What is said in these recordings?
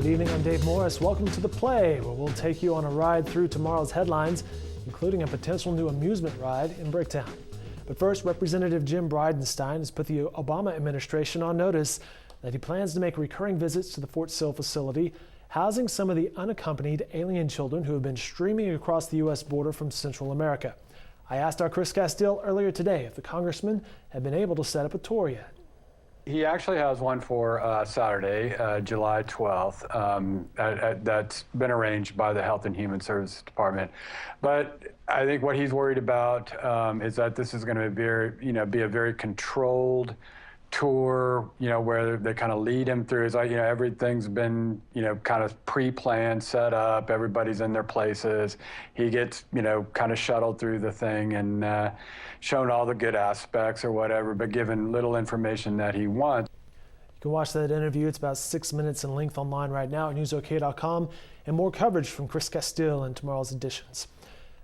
Good evening, I'm Dave Morris. Welcome to The Play, where we'll take you on a ride through tomorrow's headlines, including a potential new amusement ride in Bricktown. But first, Representative Jim Bridenstine has put the Obama administration on notice that he plans to make recurring visits to the Fort Sill facility, housing some of the unaccompanied alien children who have been streaming across the U.S. border from Central America. I asked our Chris Castile earlier today if the congressman had been able to set up a tour yet. He actually has one for Saturday, July 12th. That's been arranged by the Health and Human Services Department. But I think what he's worried about is that this is going to be a very controlled tour, where they kind of lead him through. It's like, everything's been, kind of pre-planned, set up. Everybody's in their places. He gets, kind of shuttled through the thing and shown all the good aspects or whatever, but given little information that he wants. You can watch that interview. It's about 6 minutes in length online right now at newsok.com, and more coverage from Chris Castile in tomorrow's editions.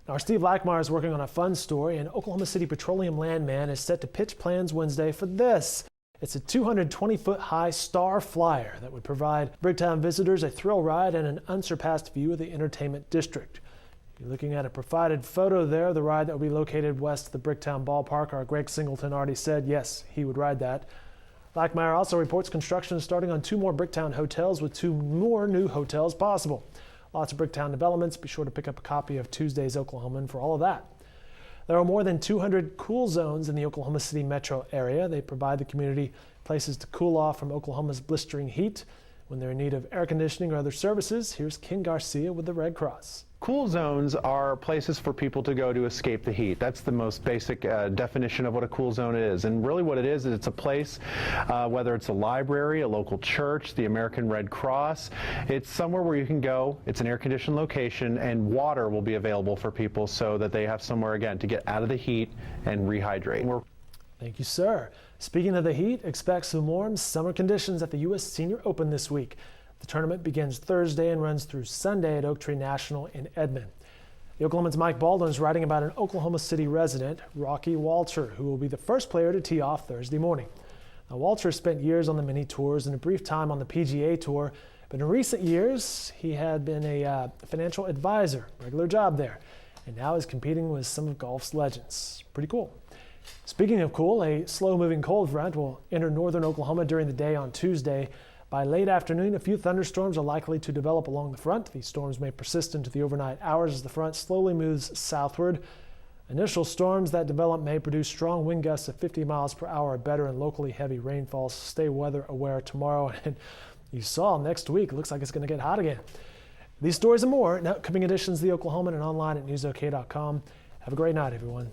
Now, our Steve Lackmeyer is working on a fun story, and Oklahoma City Petroleum landman is set to pitch plans Wednesday for this. It's a 220-foot-high Star Flyer that would provide Bricktown visitors a thrill ride and an unsurpassed view of the entertainment district. You're looking at a provided photo there. The ride that will be located west of the Bricktown ballpark. Our Greg Singleton already said yes, he would ride that. Lackmeyer also reports construction is starting on 2 more Bricktown hotels, with 2 more new hotels possible. Lots of Bricktown developments. Be sure to pick up a copy of Tuesday's Oklahoman for all of that. There are more than 200 cool zones in the Oklahoma City metro area. They provide the community places to cool off from Oklahoma's blistering heat. When they're in need of air conditioning or other services, here's Ken Garcia with the Red Cross. Cool zones are places for people to go to escape the heat. That's the most basic definition of what a cool zone is. And really what it is it's a place, whether it's a library, a local church, the American Red Cross, it's somewhere where you can go. It's an air-conditioned location, and water will be available for people so that they have somewhere, again, to get out of the heat and rehydrate. Thank you, sir. Speaking of the heat, expect some warm summer conditions at the U.S. Senior Open this week. The tournament begins Thursday and runs through Sunday at Oak Tree National in Edmond. The Oklahoman's Mike Baldwin is writing about an Oklahoma City resident, Rocky Walter, who will be the first player to tee off Thursday morning. Now, Walter spent years on the mini tours and a brief time on the PGA Tour, but in recent years, he had been a financial advisor, regular job there, and now is competing with some of golf's legends. Pretty cool. Speaking of cool, a slow-moving cold front will enter northern Oklahoma during the day on Tuesday. By late afternoon, a few thunderstorms are likely to develop along the front. These storms may persist into the overnight hours as the front slowly moves southward. Initial storms that develop may produce strong wind gusts of 50 miles per hour or better and locally heavy rainfalls. Stay weather aware tomorrow. And you saw next week, it looks like it's going to get hot again. These stories and more in upcoming editions of the Oklahoman and online at newsok.com. Have a great night, everyone.